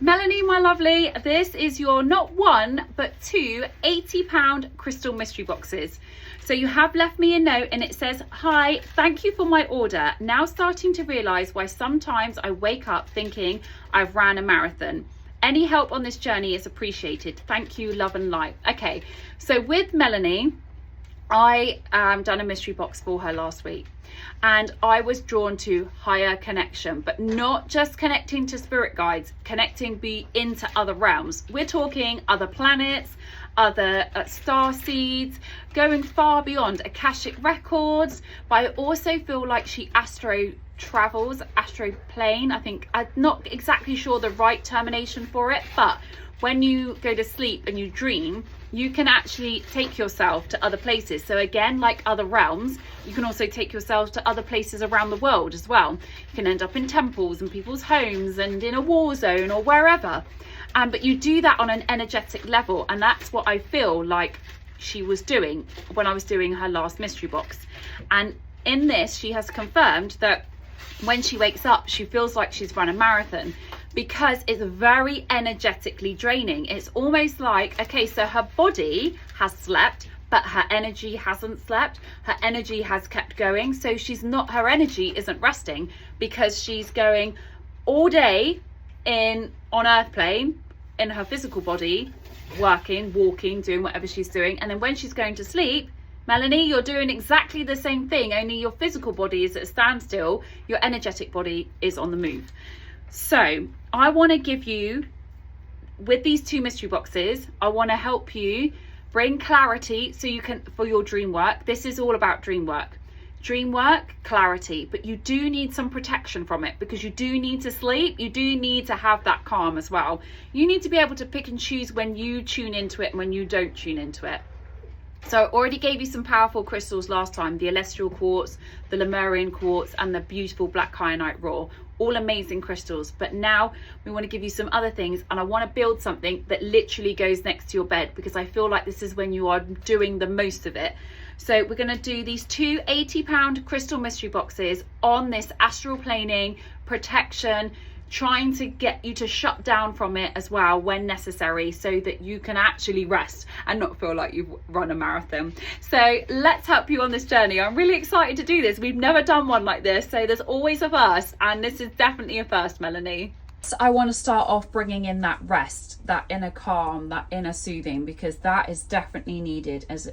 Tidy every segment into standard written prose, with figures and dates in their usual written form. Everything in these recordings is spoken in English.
Melanie, my lovely, this is your not one but two £80 crystal mystery boxes. So you have left me a note and it says, "Hi, thank you for my order. Now starting to realise why sometimes I wake up thinking I've ran a marathon. Any help on this journey is appreciated. Thank you, love and light." Okay, so with Melanie, I done a mystery box for her last week, and I was drawn to higher connection, but not just connecting to spirit guides, connecting into other realms. We're talking other planets, other star seeds, going far beyond Akashic records. But I also feel like she astro travels, astroplane. I think I'm not exactly sure the right termination for it, but when you go to sleep and you dream, you can actually take yourself to other places. So again, like other realms, you can also take yourself to other places around the world as well. You can end up in temples and people's homes and in a war zone or wherever. But you do that on an energetic level, and that's what I feel like she was doing when I was doing her last mystery box. And in this, she has confirmed that when she wakes up, she feels like she's run a marathon, because it's very energetically draining. It's almost like, okay, so her body has slept, but her energy hasn't slept. Her energy has kept going. So her energy isn't resting, because she's going all day on earth plane, in her physical body, working, walking, doing whatever she's doing. And then when she's going to sleep, Melanie, you're doing exactly the same thing, only your physical body is at a standstill, your energetic body is on the move. So I want to give you, with these two mystery boxes, I want to help you bring clarity so you can, for your dream work. This is all about dream work, clarity, but you do need some protection from it, because you do need to sleep. You do need to have that calm as well. You need to be able to pick and choose when you tune into it and when you don't tune into it. So I already gave you some powerful crystals last time, the celestial quartz, the Lemurian quartz, and the beautiful black kyanite raw. All amazing crystals. But now we want to give you some other things, and I want to build something that literally goes next to your bed, because I feel like this is when you are doing the most of it. So we're going to do these two £80 crystal mystery boxes on this astral planing, protection, trying to get you to shut down from it as well when necessary, so that you can actually rest and not feel like you've run a marathon. So let's help you on this journey. I'm really excited to do this. We've never done one like this, so there's always a first, and this is definitely a first, Melanie. I want to start off bringing in that rest, that inner calm, that inner soothing, because that is definitely needed as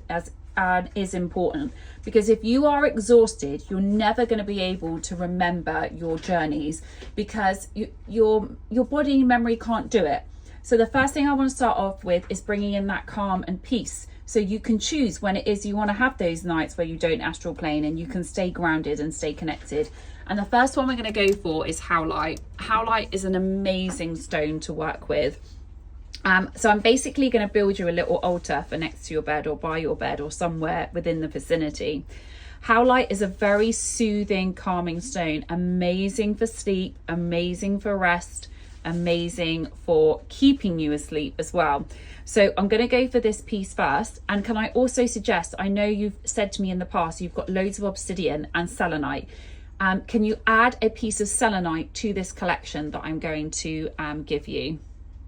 is important. Because if you are exhausted, you're never going to be able to remember your journeys, because your body memory can't do it. So the first thing I want to start off with is bringing in that calm and peace, so you can choose when it is you want to have those nights where you don't astral plane, and you can stay grounded and stay connected. And the first one we're going to go for is howlite. Howlite is an amazing stone to work with. So I'm basically going to build you a little altar for next to your bed, or by your bed, or somewhere within the vicinity. Howlite is a very soothing, calming stone, amazing for sleep, amazing for rest, amazing for keeping you asleep as well. So I'm going to go for this piece first. And can I also suggest, I know you've said to me in the past, you've got loads of obsidian and selenite. Can you add a piece of selenite to this collection that I'm going to give you?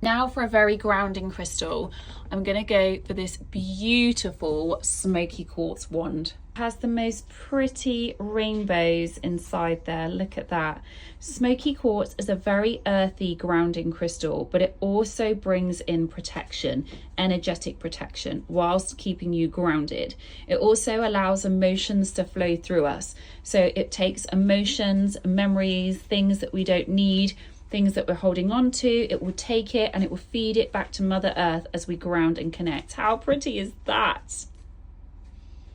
Now for a very grounding crystal, I'm going to go for this beautiful smoky quartz wand. It has the most pretty rainbows inside there. Look at that. Smoky quartz is a very earthy grounding crystal, but it also brings in protection, energetic protection, whilst keeping you grounded. It also allows emotions to flow through us. So it takes emotions, memories, things that we don't need, things that we're holding on to, it will take it and it will feed it back to Mother Earth as we ground and connect. How pretty is that?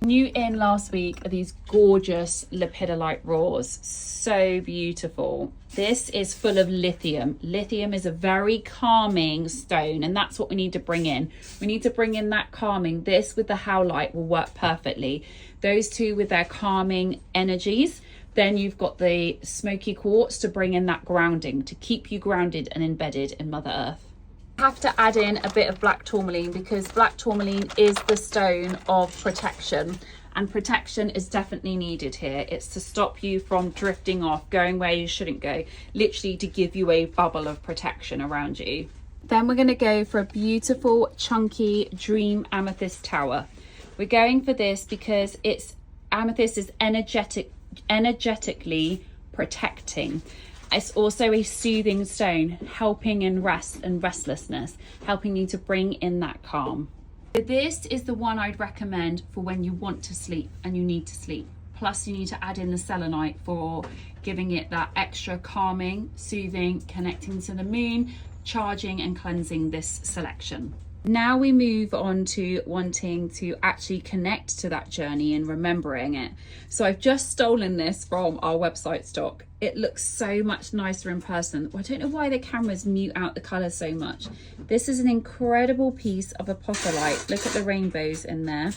New in last week are these gorgeous lepidolite raws. So beautiful. This is full of lithium. Lithium is a very calming stone, and that's what we need to bring in. We need to bring in that calming. This with the howlite will work perfectly. Those two with their calming energies. Then you've got the smoky quartz to bring in that grounding, to keep you grounded and embedded in Mother Earth. I have to add in a bit of black tourmaline, because black tourmaline is the stone of protection, and protection is definitely needed here. It's to stop you from drifting off, going where you shouldn't go, literally to give you a bubble of protection around you. Then we're going to go for a beautiful chunky dream amethyst tower. We're going for this because amethyst is energetically protecting. It's also a soothing stone, helping in rest and restlessness, helping you to bring in that calm. So this is the one I'd recommend for when you want to sleep and you need to sleep. Plus you need to add in the selenite for giving it that extra calming, soothing, connecting to the moon, charging and cleansing this selection. Now we move on to wanting to actually connect to that journey and remembering it. So I've just stolen this from our website stock. It looks so much nicer in person. I don't know why the cameras mute out the colour so much. This is an incredible piece of apophyllite. Look at the rainbows in there.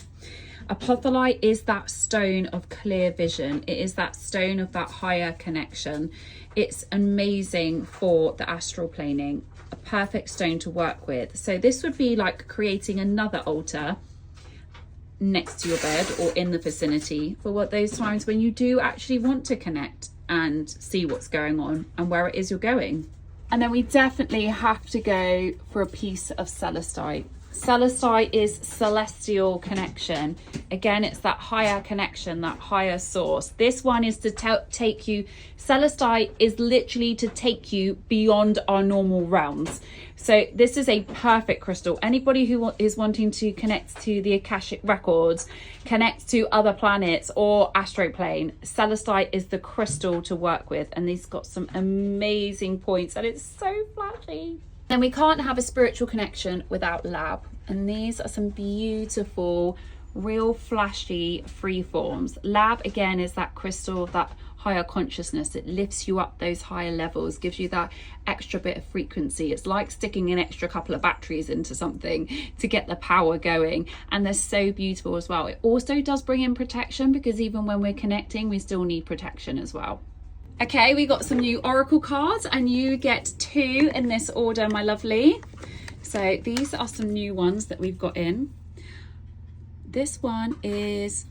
Apophyllite is that stone of clear vision. It is that stone of that higher connection. It's amazing for the astral planing. A perfect stone to work with. So this would be like creating another altar next to your bed or in the vicinity for what those times when you do actually want to connect and see what's going on and where it is you're going. And then we definitely have to go for a piece of celestite. Celestite is celestial connection. Again, it's that higher connection, that higher source. This one is to take you, celestite is literally to take you beyond our normal realms. So this is a perfect crystal. Anybody who is wanting to connect to the Akashic records, connect to other planets or astroplane, celestite is the crystal to work with. And these got some amazing points and it's so flashy. And we can't have a spiritual connection without lab. And these are some beautiful, real flashy free forms. Lab, again, is that crystal of that higher consciousness. It lifts you up those higher levels, gives you that extra bit of frequency. It's like sticking an extra couple of batteries into something to get the power going. And they're so beautiful as well. It also does bring in protection because even when we're connecting, we still need protection as well. Okay, we got some new oracle cards and you get 2 in this order, my lovely. So these are some new ones that we've got in. This one is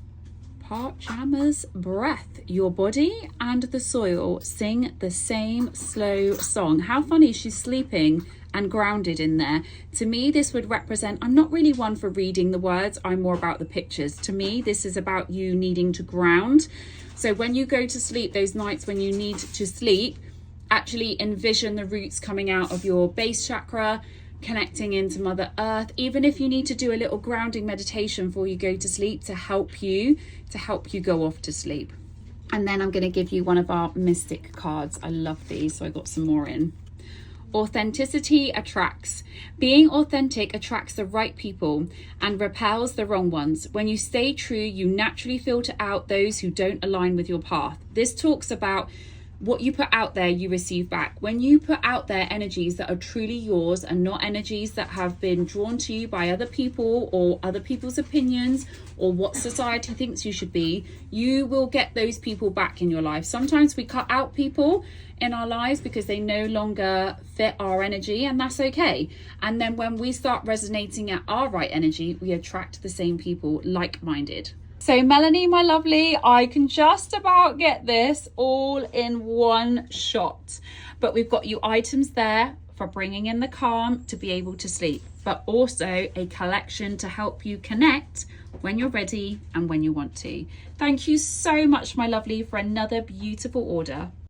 Pachama's breath. Your body and the soil sing the same slow song. How funny, she's sleeping and grounded in there. To me, this would represent, I'm not really one for reading the words, I'm more about the pictures. To me, this is about you needing to ground. So when you go to sleep, those nights when you need to sleep, actually envision the roots coming out of your base chakra, connecting into Mother Earth. Even if you need to do a little grounding meditation before you go to sleep to help you go off to sleep. And then I'm going to give you one of our mystic cards. I love these, so I got some more in. Authenticity attracts. Being authentic attracts the right people and repels the wrong ones. When you stay true, you naturally filter out those who don't align with your path. This talks about what you put out there, you receive back. When you put out there energies that are truly yours and not energies that have been drawn to you by other people or other people's opinions or what society thinks you should be, you will get those people back in your life. Sometimes we cut out people in our lives because they no longer fit our energy, and that's okay. And then when we start resonating at our right energy, we attract the same people, like-minded. So Melanie, my lovely, I can just about get this all in one shot. But we've got you items there for bringing in the calm to be able to sleep, but also a collection to help you connect when you're ready and when you want to. Thank you so much, my lovely, for another beautiful order.